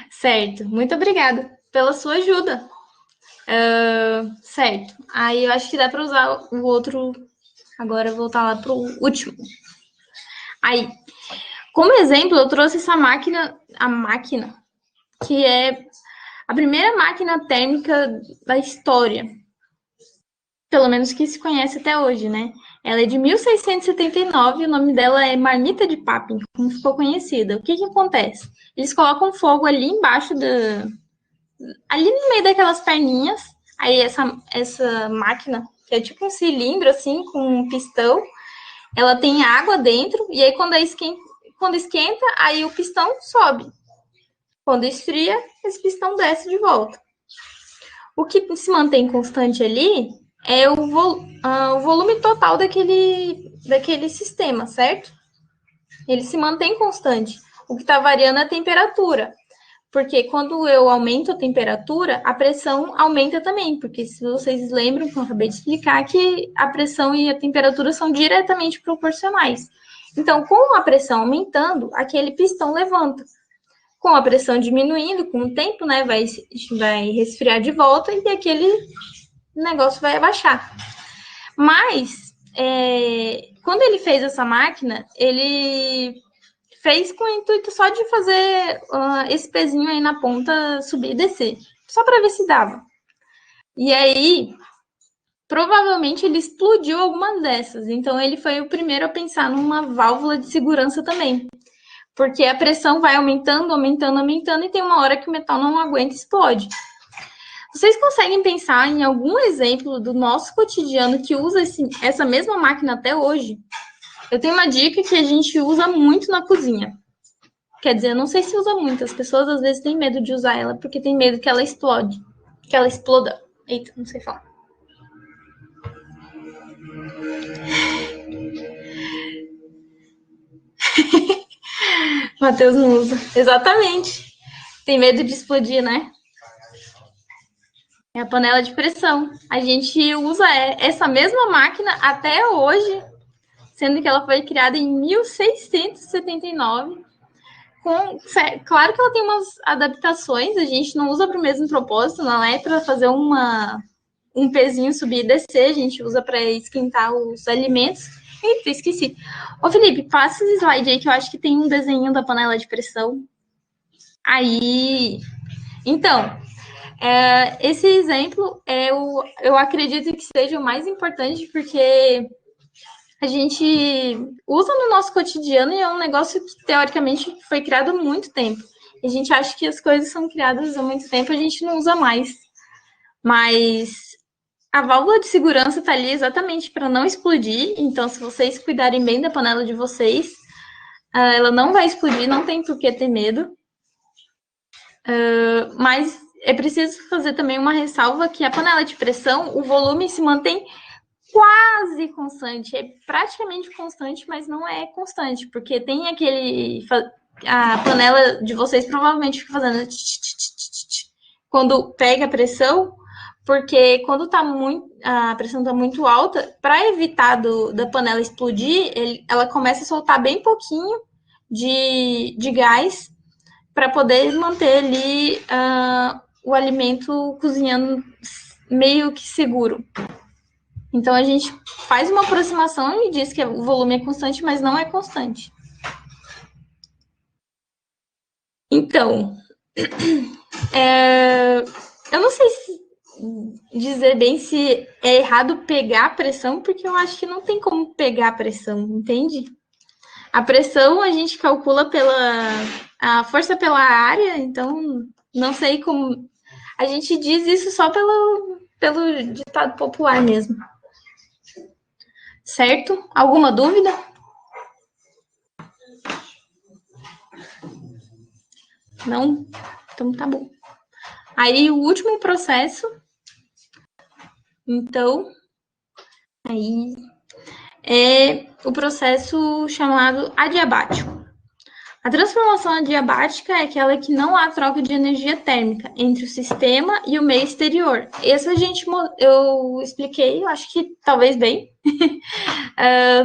Certo, muito obrigada pela sua ajuda. Certo, aí eu acho que dá para usar o outro. Agora voltar lá para o último. Aí, como exemplo, eu trouxe essa máquina, que é a primeira máquina térmica da história, pelo menos que se conhece até hoje, né? Ela é de 1679 e o nome dela é marmita de Papin, como ficou conhecida. O que acontece? Eles colocam fogo ali embaixo ali no meio daquelas perninhas, aí essa máquina, que é tipo um cilindro, assim, com um pistão, ela tem água dentro, e aí quando esquenta, aí o pistão sobe. Quando esfria, esse pistão desce de volta. O que se mantém constante ali é o volume total daquele sistema, certo? Ele se mantém constante. O que está variando é a temperatura. Porque quando eu aumento a temperatura, a pressão aumenta também. Porque se vocês lembram, que eu acabei de explicar, que a pressão e a temperatura são diretamente proporcionais. Então, com a pressão aumentando, aquele pistão levanta. Com a pressão diminuindo, com o tempo, né, vai resfriar de volta e aquele negócio vai abaixar. Mas, quando ele fez essa máquina, ele fez com o intuito só de fazer esse pezinho aí na ponta subir e descer, só para ver se dava. E aí, provavelmente ele explodiu algumas dessas, então ele foi o primeiro a pensar numa válvula de segurança também, porque a pressão vai aumentando, aumentando, aumentando, e tem uma hora que o metal não aguenta e explode. Vocês conseguem pensar em algum exemplo do nosso cotidiano que usa essa mesma máquina até hoje? Eu tenho uma dica que a gente usa muito na cozinha. Quer dizer, eu não sei se usa muito. As pessoas às vezes têm medo de usar ela porque tem medo que ela explode. Que ela exploda. Eita, não sei falar. Matheus não usa. Exatamente. Tem medo de explodir, né? É a panela de pressão. A gente usa essa mesma máquina até hoje, sendo que ela foi criada em 1679. Claro que ela tem umas adaptações, a gente não usa para o mesmo propósito, não é para fazer um pezinho subir e descer, a gente usa para esquentar os alimentos. Eita, esqueci. Ô, Felipe, passa esse slide aí que eu acho que tem um desenho da panela de pressão. Aí. Então, esse exemplo eu acredito que seja o mais importante, porque a gente usa no nosso cotidiano e é um negócio que, teoricamente, foi criado há muito tempo. A gente acha que as coisas são criadas há muito tempo, a gente não usa mais. Mas a válvula de segurança está ali exatamente para não explodir. Então, se vocês cuidarem bem da panela de vocês, ela não vai explodir, não tem por que ter medo. Mas é preciso fazer também uma ressalva que a panela de pressão, o volume se mantém quase constante, é praticamente constante, mas não é constante, porque tem a panela de vocês provavelmente fica fazendo quando pega a pressão, porque quando a pressão está muito alta, para evitar da panela explodir, ela começa a soltar bem pouquinho de gás para poder manter ali o alimento cozinhando meio que seguro. Então, a gente faz uma aproximação e diz que o volume é constante, mas não é constante. Então, eu não sei dizer bem se é errado pegar a pressão, porque eu acho que não tem como pegar a pressão, entende? A pressão a gente calcula a força pela área, então não sei como... A gente diz isso só pelo ditado popular mesmo. Certo? Alguma dúvida? Não? Então tá bom. Aí o último processo, então, aí é o processo chamado adiabático. A transformação adiabática é aquela que não há troca de energia térmica entre o sistema e o meio exterior. Esse eu expliquei, eu acho que talvez bem,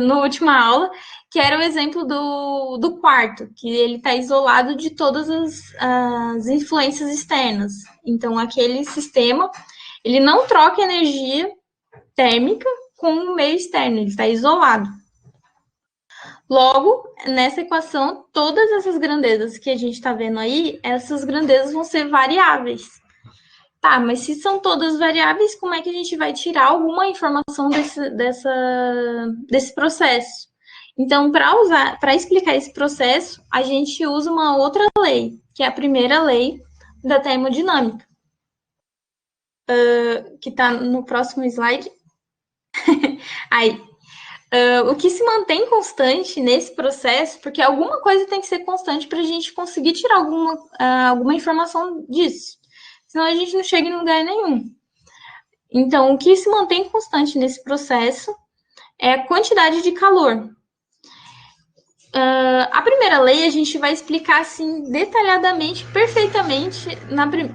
na última aula, que era o exemplo do quarto, que ele está isolado de todas as influências externas. Então, aquele sistema, ele não troca energia térmica com o meio externo, ele está isolado. Logo, nessa equação, todas essas grandezas que a gente está vendo aí, essas grandezas vão ser variáveis. Tá, mas se são todas variáveis, como é que a gente vai tirar alguma informação desse processo? Então, para explicar esse processo, a gente usa uma outra lei, que é a primeira lei da termodinâmica, que está no próximo slide. Aí. O que se mantém constante nesse processo, porque alguma coisa tem que ser constante para a gente conseguir tirar alguma informação disso. Senão a gente não chega em lugar nenhum. Então, o que se mantém constante nesse processo é a quantidade de calor. A primeira lei a gente vai explicar assim detalhadamente, perfeitamente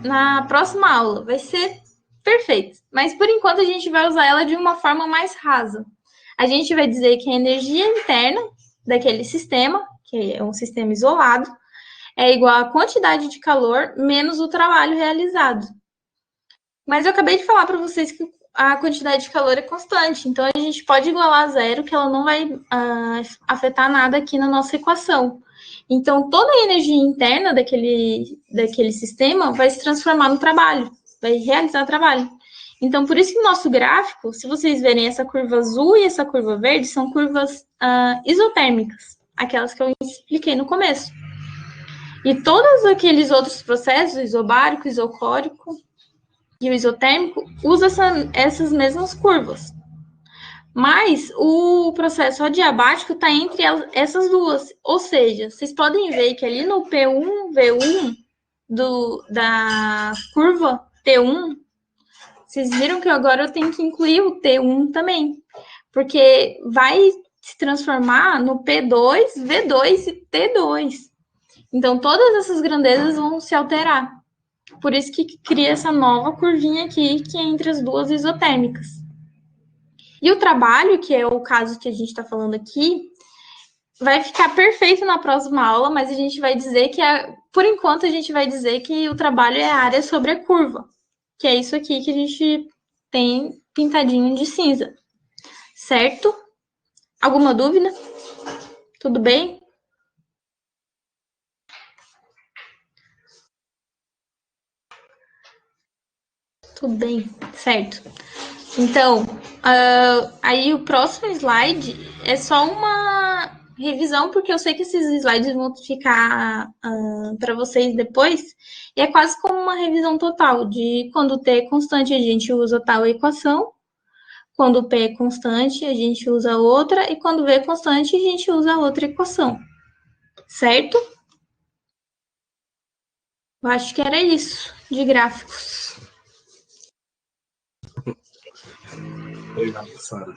na próxima aula. Vai ser perfeito. Mas por enquanto a gente vai usar ela de uma forma mais rasa. A gente vai dizer que a energia interna daquele sistema, que é um sistema isolado, é igual à quantidade de calor menos o trabalho realizado. Mas eu acabei de falar para vocês que a quantidade de calor é constante, então a gente pode igualar a zero, que ela não vai afetar nada aqui na nossa equação. Então, toda a energia interna daquele sistema vai se transformar no trabalho, vai realizar trabalho. Então, por isso que no nosso gráfico, se vocês verem essa curva azul e essa curva verde, são curvas isotérmicas, aquelas que eu expliquei no começo. E todos aqueles outros processos, isobárico, isocórico e o isotérmico, usa essas mesmas curvas. Mas o processo adiabático está entre essas duas. Ou seja, vocês podem ver que ali no P1, V1 da curva T1, vocês viram que agora eu tenho que incluir o T1 também. Porque vai se transformar no P2, V2 e T2. Então, todas essas grandezas vão se alterar. Por isso que cria essa nova curvinha aqui, que é entre as duas isotérmicas. E o trabalho, que é o caso que a gente está falando aqui, vai ficar perfeito na próxima aula, mas a gente vai dizer que, por enquanto, a gente vai dizer que o trabalho é a área sobre a curva, que é isso aqui que a gente tem pintadinho de cinza. Certo? Alguma dúvida? Tudo bem? Tudo bem, certo. Então, aí o próximo slide é só uma revisão, porque eu sei que esses slides vão ficar para vocês depois, e é quase como uma revisão total de quando T é constante a gente usa tal equação, quando P é constante a gente usa outra, e quando V é constante a gente usa outra equação, certo? Eu acho que era isso de gráficos. Obrigado, Sara.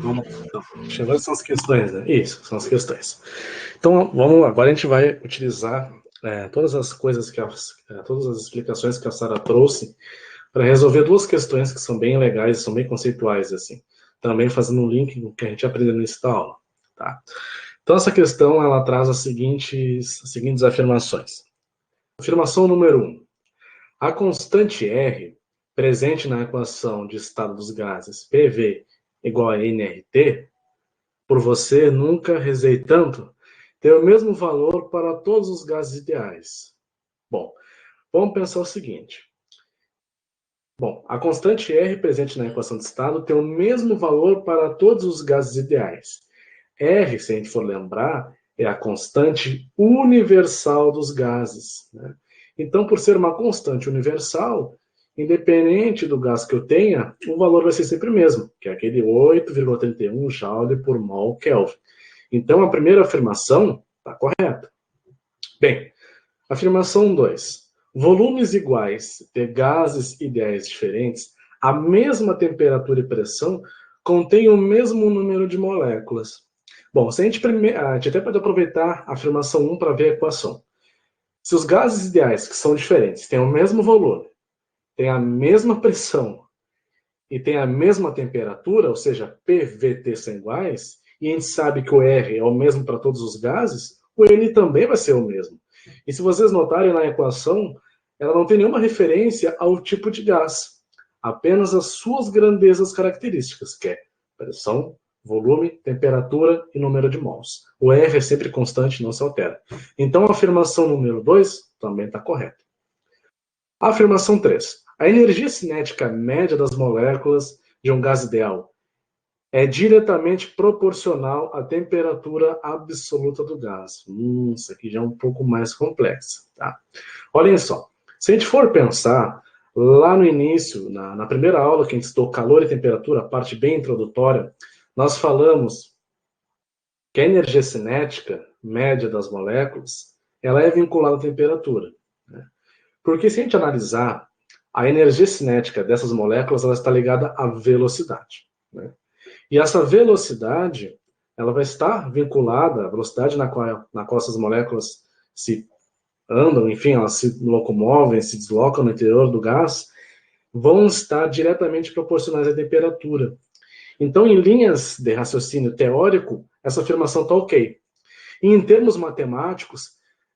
Vamos, então. Chegando são as questões, né? Isso, são as questões. Então, vamos lá. Agora a gente vai utilizar todas as coisas todas as explicações que a Sara trouxe para resolver duas questões que são bem legais, são bem conceituais, assim. Também fazendo um link com o que a gente aprendeu nesse aula, tá? Então, essa questão, ela traz as seguintes afirmações. Afirmação número 1. A constante R, presente na equação de estado dos gases PV igual a nRT, por você nunca rezei tanto, tem o mesmo valor para todos os gases ideais. Bom, vamos pensar o seguinte. Bom, a constante R presente na equação de estado tem o mesmo valor para todos os gases ideais. R, se a gente for lembrar, é a constante universal dos gases, né? Então, por ser uma constante universal, independente do gás que eu tenha, o valor vai ser sempre o mesmo, que é aquele 8,31 Joule por mol Kelvin. Então, a primeira afirmação está correta. Bem, afirmação 2. Volumes iguais de gases ideais diferentes, a mesma temperatura e pressão, contêm o mesmo número de moléculas. Bom, a gente até pode aproveitar a afirmação 1 para ver a equação. Se os gases ideais, que são diferentes, têm o mesmo valor, têm a mesma pressão e têm a mesma temperatura, ou seja, PVT são iguais, e a gente sabe que o R é o mesmo para todos os gases, o N também vai ser o mesmo. E se vocês notarem na equação, ela não tem nenhuma referência ao tipo de gás, apenas as suas grandezas características, que é pressão, volume, temperatura e número de mols. O R é sempre constante, não se altera. Então, a afirmação número 2 também está correta. A afirmação 3. A energia cinética média das moléculas de um gás ideal é diretamente proporcional à temperatura absoluta do gás. Isso aqui já é um pouco mais complexo, tá? Olhem só. Se a gente for pensar, lá no início, na primeira aula que a gente estudou calor e temperatura, a parte bem introdutória, nós falamos que a energia cinética média das moléculas, ela é vinculada à temperatura, né? Porque se a gente analisar, a energia cinética dessas moléculas, ela está ligada à velocidade, né? E essa velocidade ela vai estar vinculada à velocidade na qual essas moléculas se andam, enfim, elas se locomovem, se deslocam no interior do gás, vão estar diretamente proporcionais à temperatura. Então, em linhas de raciocínio teórico, essa afirmação está ok. E em termos matemáticos,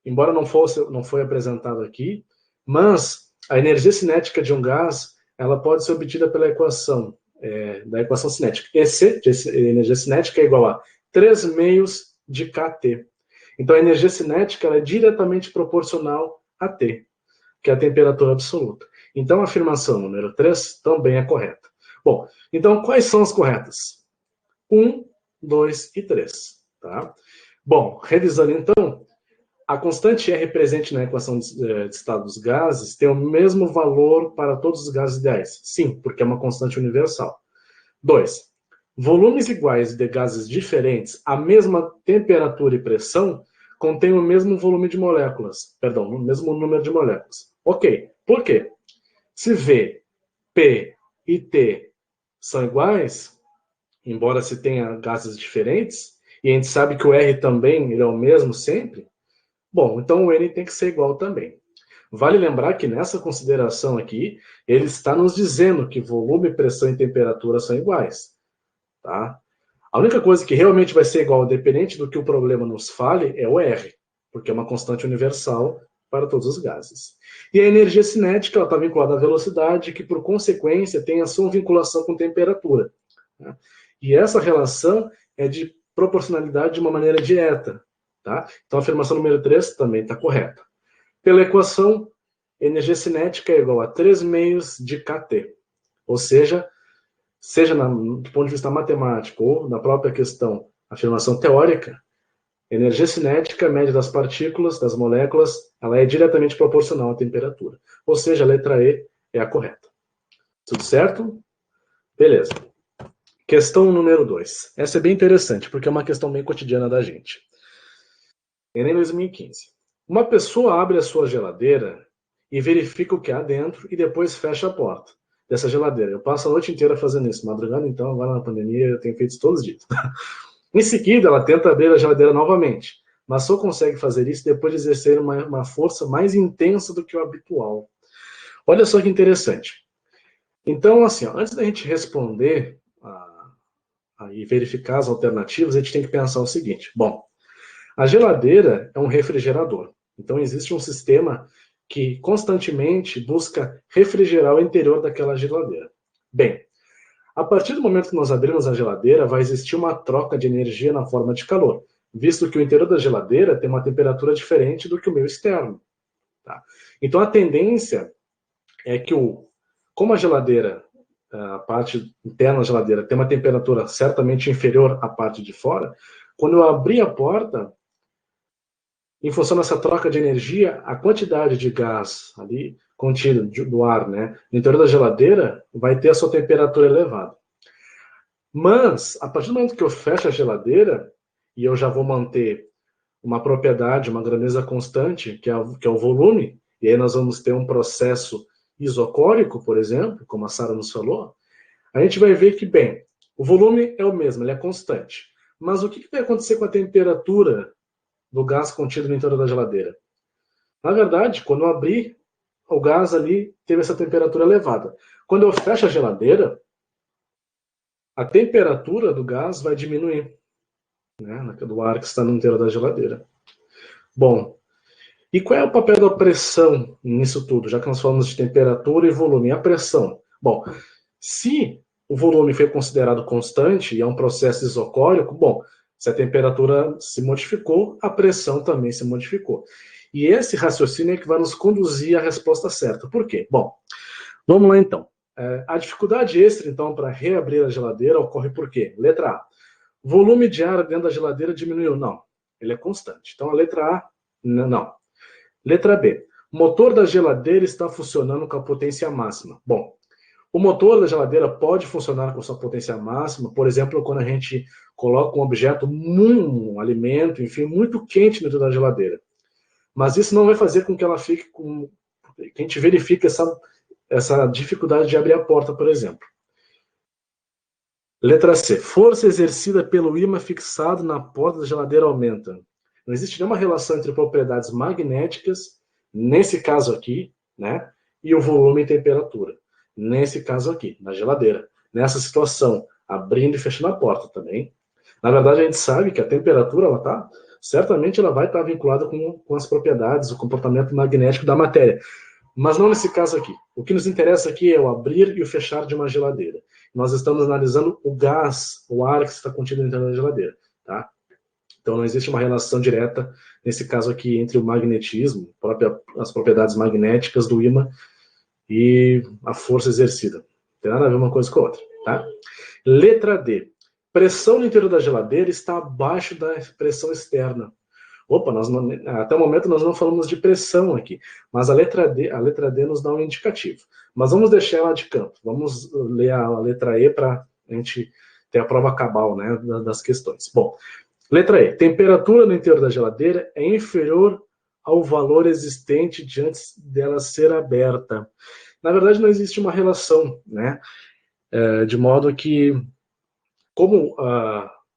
embora não foi apresentado aqui, mas a energia cinética de um gás, ela pode ser obtida pela equação, da equação cinética. EC, de energia cinética, é igual a 3 meios de kT. Então, a energia cinética ela é diretamente proporcional a T, que é a temperatura absoluta. Então, a afirmação número 3 também é correta. Bom, então, quais são as corretas? 1, 2 e 3. Tá? Bom, revisando então, a constante R presente na equação de estado dos gases tem o mesmo valor para todos os gases ideais. Sim, porque é uma constante universal. 2. Volumes iguais de gases diferentes, a mesma temperatura e pressão, contêm o mesmo volume de moléculas. Perdão, o mesmo número de moléculas. Ok. Por quê? Se V, P e T são iguais, embora se tenha gases diferentes, e a gente sabe que o R também ele é o mesmo sempre, bom, então o N tem que ser igual também. Vale lembrar que nessa consideração aqui, ele está nos dizendo que volume, pressão e temperatura são iguais. Tá? A única coisa que realmente vai ser igual, dependente do que o problema nos fale, é o R, porque é uma constante universal para todos os gases. E a energia cinética está vinculada à velocidade, que por consequência tem a sua vinculação com temperatura. Tá? E essa relação é de proporcionalidade de uma maneira direta. Tá? Então a afirmação número 3 também está correta. Pela equação, energia cinética é igual a 3 meios de kT. Ou seja do ponto de vista matemático ou na própria questão, afirmação teórica, energia cinética, a média das partículas, das moléculas, ela é diretamente proporcional à temperatura. Ou seja, a letra E é a correta. Tudo certo? Beleza. Questão número 2. Essa é bem interessante, porque é uma questão bem cotidiana da gente. Enem 2015. Uma pessoa abre a sua geladeira e verifica o que há dentro e depois fecha a porta dessa geladeira. Eu passo a noite inteira fazendo isso, madrugando, então, agora na pandemia, eu tenho feito isso todos os dias. Em seguida, ela tenta abrir a geladeira novamente, mas só consegue fazer isso depois de exercer uma força mais intensa do que o habitual. Olha só que interessante. Então, assim, ó, antes da gente responder e verificar as alternativas, a gente tem que pensar o seguinte. Bom, a geladeira é um refrigerador. Então, existe um sistema que constantemente busca refrigerar o interior daquela geladeira. Bem, a partir do momento que nós abrimos a geladeira, vai existir uma troca de energia na forma de calor, visto que o interior da geladeira tem uma temperatura diferente do que o meio externo. Tá? Então, a tendência é que, como a geladeira, a parte interna da geladeira, tem uma temperatura certamente inferior à parte de fora, quando eu abrir a porta, em função dessa troca de energia, a quantidade de gás ali contido do ar, né, no interior da geladeira vai ter a sua temperatura elevada. Mas, a partir do momento que eu fecho a geladeira, e eu já vou manter uma propriedade, uma grandeza constante, que é o volume, e aí nós vamos ter um processo isocórico, por exemplo, como a Sara nos falou, a gente vai ver que, bem, o volume é o mesmo, ele é constante. Mas o que vai acontecer com a temperatura do gás contido no interior da geladeira? Na verdade, quando eu abri, o gás ali teve essa temperatura elevada. Quando eu fecho a geladeira, a temperatura do gás vai diminuir, né, do ar que está no interior da geladeira. Bom, e qual é o papel da pressão nisso tudo, já que nós falamos de temperatura e volume? A pressão. Bom, se o volume foi considerado constante e é um processo isocórico, bom, se a temperatura se modificou, a pressão também se modificou. E esse raciocínio é que vai nos conduzir à resposta certa. Por quê? Bom, vamos lá então. A dificuldade extra, então, para reabrir a geladeira ocorre por quê? Letra A. Volume de ar dentro da geladeira diminuiu? Não, ele é constante. Então, a letra A, não. Letra B. Motor da geladeira está funcionando com a potência máxima. Bom, o motor da geladeira pode funcionar com sua potência máxima, por exemplo, quando a gente coloca um objeto, um alimento, enfim, muito quente dentro da geladeira. Mas isso não vai fazer com que ela fique que a gente verifique essa dificuldade de abrir a porta, por exemplo. Letra C. Força exercida pelo ímã fixado na porta da geladeira aumenta. Não existe nenhuma relação entre propriedades magnéticas, nesse caso aqui, né, e o volume e temperatura. Nesse caso aqui, na geladeira. Nessa situação, abrindo e fechando a porta também. Na verdade, a gente sabe que a temperatura, certamente ela vai estar vinculada com as propriedades, o comportamento magnético da matéria. Mas não nesse caso aqui. O que nos interessa aqui é o abrir e o fechar de uma geladeira. Nós estamos analisando o gás, o ar que está contido dentro da geladeira, tá? Então não existe uma relação direta, nesse caso aqui, entre o magnetismo, as propriedades magnéticas do ímã e a força exercida. Não tem nada a ver uma coisa com a outra, tá? Letra D. Pressão no interior da geladeira está abaixo da pressão externa. Opa, até o momento nós não falamos de pressão aqui, mas a letra D nos dá um indicativo. Mas vamos deixar ela de canto. Vamos ler a letra E para a gente ter a prova cabal, né, das questões. Bom, letra E. Temperatura no interior da geladeira é inferior ao valor existente de antes dela ser aberta. Na verdade, não existe uma relação, né? De modo que, com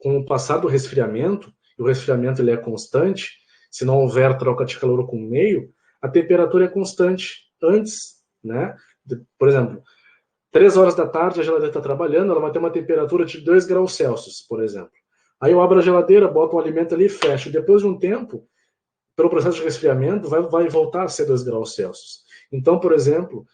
o passar do resfriamento, e o resfriamento ele é constante, se não houver troca de calor com o meio, a temperatura é constante antes, né? Por exemplo, 3 horas da tarde a geladeira está trabalhando, ela vai ter uma temperatura de 2 graus Celsius, por exemplo. Aí eu abro a geladeira, boto um alimento ali e fecho. Depois de um tempo, pelo processo de resfriamento, vai voltar a ser 2 graus Celsius. Então, por exemplo,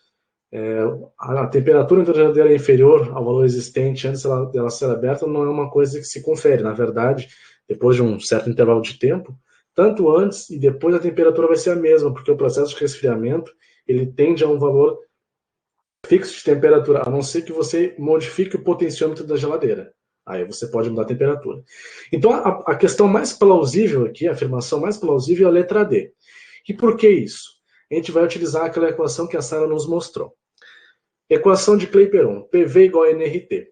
a temperatura da geladeira é inferior ao valor existente antes dela ser aberta, não é uma coisa que se confere. Na verdade, depois de um certo intervalo de tempo, tanto antes e depois a temperatura vai ser a mesma, porque o processo de resfriamento ele tende a um valor fixo de temperatura, a não ser que você modifique o potenciômetro da geladeira. Aí você pode mudar a temperatura. Então, a questão mais plausível aqui, a afirmação mais plausível é a letra D. E por que isso? A gente vai utilizar aquela equação que a Sara nos mostrou. Equação de Clapeyron, PV igual a NRT.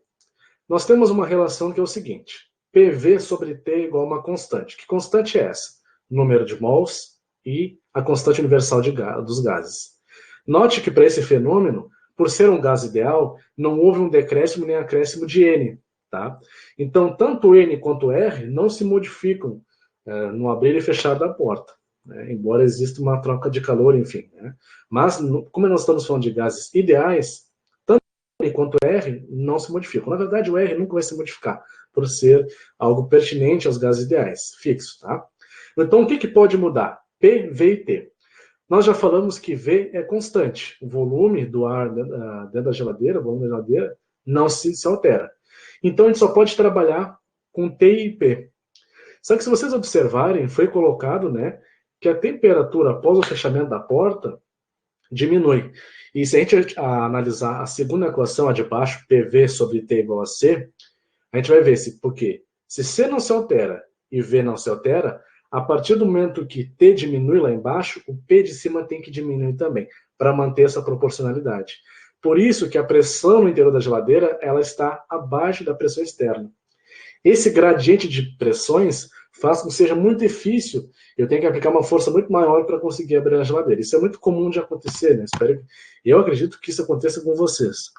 Nós temos uma relação que é o seguinte, PV sobre T igual a uma constante. Que constante é essa? Número de mols e a constante universal dos gases. Note que para esse fenômeno, por ser um gás ideal, não houve um decréscimo nem acréscimo de N. Tá? Então, tanto N quanto R não se modificam no abrir e fechar da porta, né? Embora exista uma troca de calor, enfim. Né? Mas, como nós estamos falando de gases ideais, tanto N quanto R não se modificam. Na verdade, o R nunca vai se modificar, por ser algo pertinente aos gases ideais, fixo. Tá? Então, o que pode mudar? P, V e T. Nós já falamos que V é constante. O volume do ar dentro da geladeira, o volume da geladeira, não se altera. Então, a gente só pode trabalhar com T e P. Só que se vocês observarem, foi colocado, né, que a temperatura após o fechamento da porta diminui. E se a gente analisar a segunda equação, a de baixo, PV sobre T igual a C, a gente vai ver por quê. Se C não se altera e V não se altera, a partir do momento que T diminui lá embaixo, o P de cima tem que diminuir também, para manter essa proporcionalidade. Por isso que a pressão no interior da geladeira ela está abaixo da pressão externa. Esse gradiente de pressões faz com que seja muito difícil, eu tenho que aplicar uma força muito maior para conseguir abrir a geladeira. Isso é muito comum de acontecer, né? Eu acredito que isso aconteça com vocês,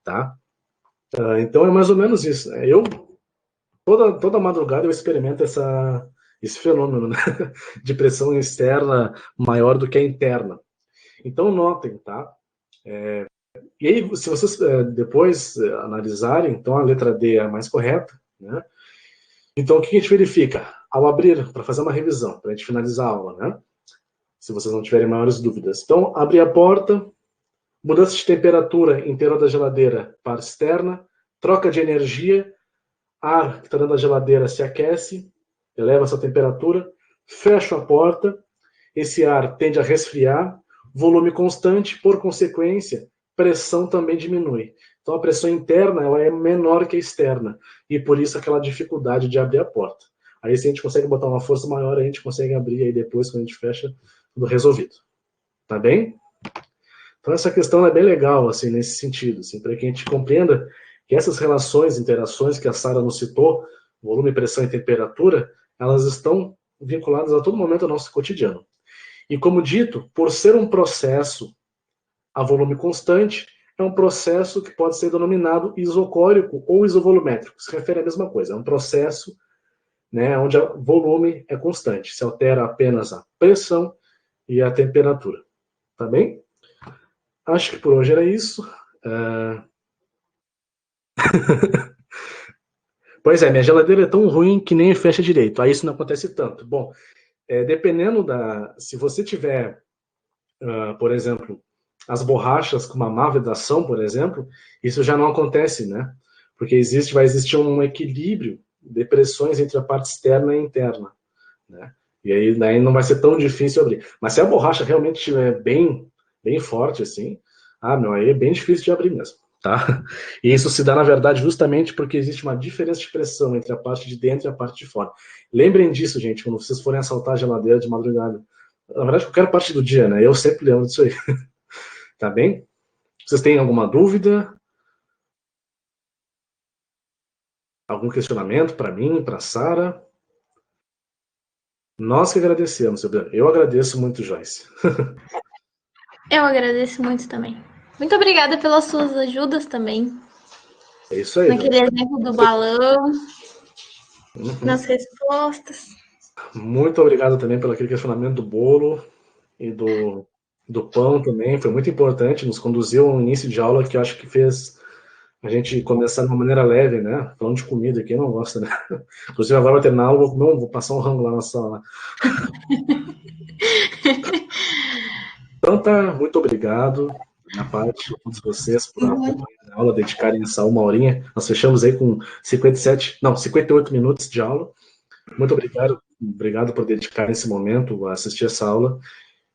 tá? Então é mais ou menos isso. Né? Toda madrugada eu experimento esse fenômeno, né? De pressão externa maior do que a interna. Então notem, tá? E aí, se vocês depois analisarem, então a letra D é a mais correta, né? Então, o que a gente verifica? Ao abrir, para fazer uma revisão, para a gente finalizar a aula, né? Se vocês não tiverem maiores dúvidas. Então, abrir a porta, mudança de temperatura interior da geladeira para externa, troca de energia, ar que está dentro da geladeira se aquece, eleva essa temperatura, fecho a porta, esse ar tende a resfriar, volume constante, por consequência, pressão também diminui. Então, a pressão interna ela é menor que a externa, e por isso aquela dificuldade de abrir a porta. Aí, se a gente consegue botar uma força maior, a gente consegue abrir, aí depois, quando a gente fecha, tudo resolvido. Tá bem? Então, essa questão é bem legal, assim, nesse sentido, assim, para que a gente compreenda que essas relações, interações que a Sara nos citou, volume, pressão e temperatura, elas estão vinculadas a todo momento ao nosso cotidiano. E como dito, por ser um processo a volume constante, é um processo que pode ser denominado isocórico ou isovolumétrico. Se refere à mesma coisa. É um processo, né, onde o volume é constante. Se altera apenas a pressão e a temperatura. Tá bem? Acho que por hoje era isso. Pois é, minha geladeira é tão ruim que nem fecha direito. Aí isso não acontece tanto. Bom, dependendo da... Se você tiver, por exemplo, as borrachas com uma má vedação, por exemplo, isso já não acontece, né? Porque vai existir um equilíbrio de pressões entre a parte externa e interna, né? E aí daí não vai ser tão difícil abrir. Mas se a borracha realmente estiver bem forte, assim, aí é bem difícil de abrir mesmo, tá? E isso se dá, na verdade, justamente porque existe uma diferença de pressão entre a parte de dentro e a parte de fora. Lembrem disso, gente, quando vocês forem assaltar a geladeira de madrugada. Na verdade, qualquer parte do dia, né? Eu sempre lembro disso aí. Tá bem? Vocês têm alguma dúvida? Algum questionamento para mim, para a Sara? Nós que agradecemos, eu agradeço muito, Joyce. Eu agradeço muito também. Muito obrigada pelas suas ajudas também. É isso aí, naquele Joyce. exemplo do balão, nas respostas. Muito obrigado também pelo aquele questionamento do bolo e do pão também. Foi muito importante, nos conduziu a um início de aula que eu acho que fez a gente começar de uma maneira leve, né? Falando de comida, quem não gosta, né? Inclusive agora vai terminar a aula, vou passar um rango lá na sala. Então tá, muito obrigado da parte de todos vocês por acompanhar a aula, dedicarem essa uma horinha. Nós fechamos aí com 58 minutos de aula. Muito obrigado por dedicar esse momento a assistir essa aula.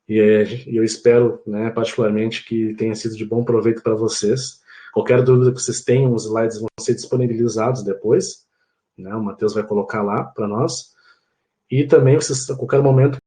E eu espero, né, particularmente, que tenha sido de bom proveito para vocês. Qualquer dúvida que vocês tenham, os slides vão ser disponibilizados depois, né? O Matheus vai colocar lá para nós. E também, vocês, a qualquer momento,